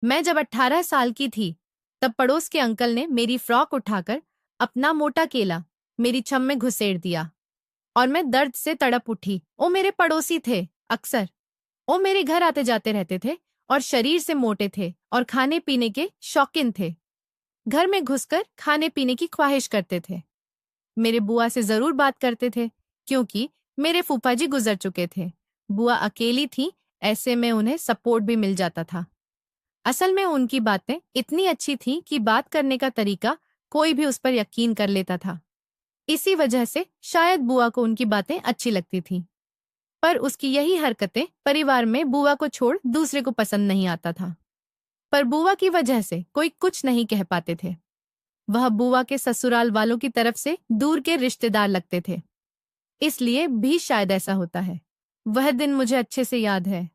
मैं जब 18 साल की थी, तब पड़ोस के अंकल ने मेरी फ्रॉक उठाकर अपना मोटा केला मेरी छम में घुसेड़ दिया और मैं दर्द से तड़प उठी। वो मेरे पड़ोसी थे, अक्सर वो मेरे घर आते जाते रहते थे और शरीर से मोटे थे और खाने पीने के शौकीन थे। घर में घुसकर खाने पीने की ख्वाहिश करते थे। मेरे बुआ से जरूर बात करते थे, क्योंकि मेरे फूफा जी गुजर चुके थे। बुआ अकेली थी, ऐसे में उन्हें सपोर्ट भी मिल जाता था। असल में उनकी बातें इतनी अच्छी थीं कि बात करने का तरीका कोई भी उस पर यकीन कर लेता था। इसी वजह से शायद बुआ को उनकी बातें अच्छी लगती थीं। पर उसकी यही हरकतें परिवार में बुआ को छोड़ दूसरे को पसंद नहीं आता था। पर बुआ की वजह से कोई कुछ नहीं कह पाते थे। वह बुआ के ससुराल वालों की तरफ से दूर के रिश्तेदार लगते थे, इसलिए भी शायद ऐसा होता है। वह दिन मुझे अच्छे से याद है।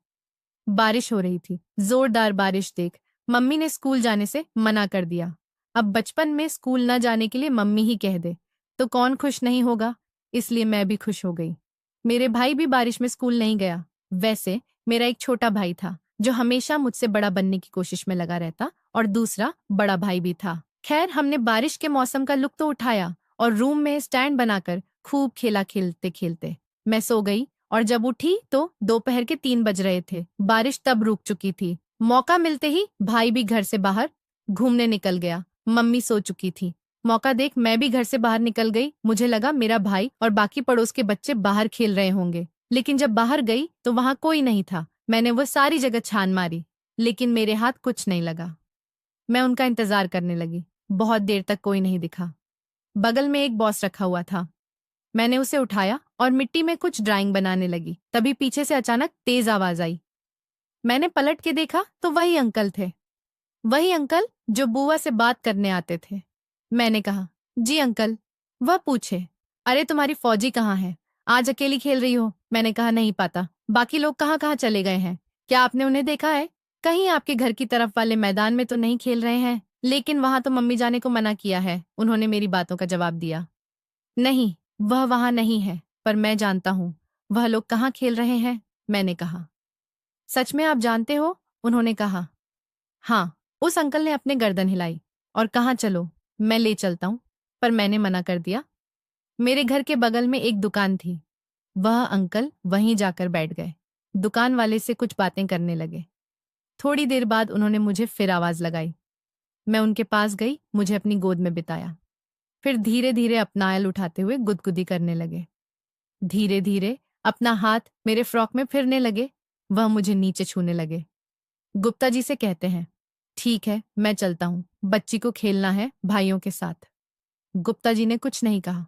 बारिश हो रही थी, जोरदार बारिश देख मम्मी ने स्कूल जाने से मना कर दिया। अब बचपन में स्कूल न जाने के लिए मम्मी ही कह दे तो कौन खुश नहीं होगा, इसलिए मैं भी खुश हो गई। मेरे भाई भी बारिश में स्कूल नहीं गया। वैसे मेरा एक छोटा भाई था जो हमेशा मुझसे बड़ा बनने की कोशिश में लगा रहता, और दूसरा बड़ा भाई भी था। खैर, हमने बारिश के मौसम का लुत्फ तो उठाया और रूम में स्टैंड बनाकर खूब खेला। खेलते खेलते मैं सो गई और जब उठी तो दोपहर के 3 बज रहे थे। बारिश तब रुक चुकी थी। मौका मिलते ही भाई भी घर से बाहर घूमने निकल गया। मम्मी सो चुकी थी। मौका देख मैं भी घर से बाहर निकल गई। मुझे लगा मेरा भाई और बाकी पड़ोस के बच्चे बाहर खेल रहे होंगे, लेकिन जब बाहर गई तो वहां कोई नहीं था। मैंने वो सारी जगह छान मारी, लेकिन मेरे हाथ कुछ नहीं लगा। मैं उनका इंतजार करने लगी। बहुत देर तक कोई नहीं दिखा। बगल में एक बॉक्स रखा हुआ था। मैंने उसे उठाया और मिट्टी में कुछ ड्राइंग बनाने लगी। तभी पीछे से अचानक तेज आवाज आई। मैंने पलट के देखा तो वही अंकल थे। वही अंकल जो बुआ से बात करने आते थे। मैंने कहा, जी अंकल। वह पूछे, अरे तुम्हारी फौजी कहाँ है? आज अकेली खेल रही हो? मैंने कहा, नहीं पता। बाकी लोग कहाँ कहाँ चले गए हैं? क्या आपने उन्हें देखा है? कहीं आपके घर की तरफ वाले मैदान में तो नहीं खेल रहे हैं? लेकिन वहां तो मम्मी जाने को मना किया है, उन्होंने मेरी बातों का जवाब दिया। नहीं, वह वहां नहीं है, पर मैं जानता हूँ वह लोग कहाँ खेल रहे हैं। मैंने कहा, सच में आप जानते हो? उन्होंने कहा, हाँ। उस अंकल ने अपने गर्दन हिलाई और कहा, चलो मैं ले चलता हूँ। पर मैंने मना कर दिया। मेरे घर के बगल में एक दुकान थी। वह अंकल वहीं जाकर बैठ गए। दुकान वाले से कुछ बातें करने लगे। थोड़ी देर बाद उन्होंने मुझे फिर आवाज लगाई। मैं उनके पास गई, मुझे अपनी गोद में बिताया। फिर धीरे धीरे अपना ऐल उठाते हुए गुदगुदी करने लगे। धीरे धीरे अपना हाथ मेरे फ्रॉक में फिरने लगे। वह मुझे नीचे छूने लगे। गुप्ता जी से कहते हैं, ठीक है मैं चलता हूँ, बच्ची को खेलना है भाइयों के साथ। गुप्ता जी ने कुछ नहीं कहा।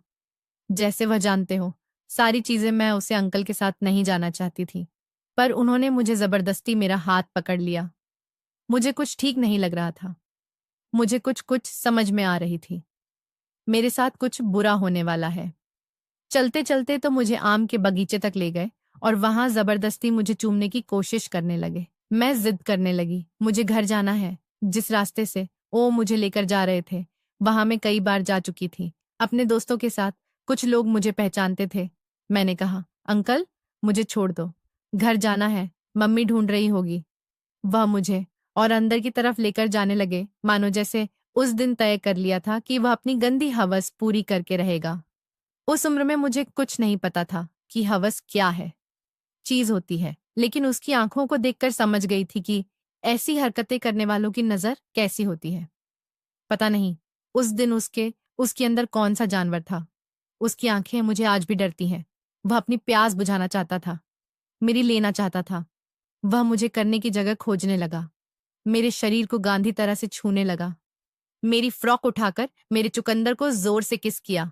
जैसे वह जानते हो, सारी चीजें मैं उसे अंकल के साथ नहीं जाना चाहती थी, पर उन्होंने मुझे जबरदस्ती मेरा हाथ पकड़ लिया। मुझे कुछ ठीक नहीं लग रहा था। मुझे कुछ कुछ समझ में आ रही थी। मेरे साथ कुछ बुरा होने वाला है। चलते चलते तो मुझे आम के बगीचे तक ले गए और वहां जबरदस्ती मुझे चूमने की कोशिश करने लगे। मैं जिद करने लगी, मुझे घर जाना है। जिस रास्ते से वो मुझे लेकर जा रहे थे, वहां मैं कई बार जा चुकी थी अपने दोस्तों के साथ। कुछ लोग मुझे पहचानते थे। मैंने कहा, अंकल मुझे छोड़ दो, घर जाना है, मम्मी ढूंढ रही होगी। वह मुझे और अंदर की तरफ लेकर जाने लगे, मानो जैसे उस दिन तय कर लिया था कि वह अपनी गंदी हवस पूरी करके रहेगा। उस उम्र में मुझे कुछ नहीं पता था कि हवस क्या है, चीज होती है, लेकिन उसकी आंखों को देखकर समझ गई थी कि ऐसी हरकतें करने वालों की नजर कैसी होती है। पता नहीं उस दिन उसके अंदर कौन सा जानवर था। उसकी आंखें मुझे आज भी डरती हैं। वह अपनी प्यास बुझाना चाहता था, मेरी लेना चाहता था। वह मुझे करने की जगह खोजने लगा, मेरे शरीर को गांधी तरह से छूने लगा। मेरी फ्रॉक उठाकर मेरे चुकंदर को जोर से किस किया।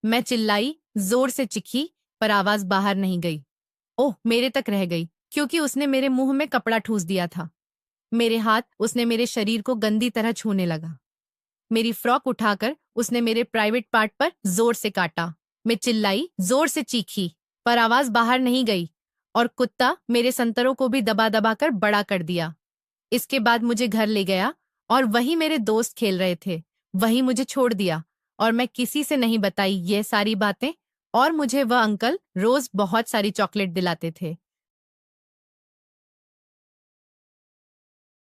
मैं चिल्लाई, जोर से चिखी, पर आवाज बाहर नहीं गई। ओह, मेरे तक रह गई, क्योंकि उसने मेरे मुंह में कपड़ा ठूस दिया था। मेरे हाथ उसने मेरे शरीर को गंदी तरह छूने लगा। मेरी फ्रॉक उठाकर उसने मेरे प्राइवेट पार्ट पर जोर से काटा। मैं चिल्लाई, जोर से चीखी, पर आवाज बाहर नहीं गई, और कुत्ता मेरे संतरों को भी दबा दबा कर बड़ा कर दिया। इसके बाद मुझे घर ले गया और वही मेरे दोस्त खेल रहे थे, वही मुझे छोड़ दिया, और मैं किसी से नहीं बताई ये सारी बातें। और मुझे वह अंकल रोज बहुत सारी चॉकलेट दिलाते थे।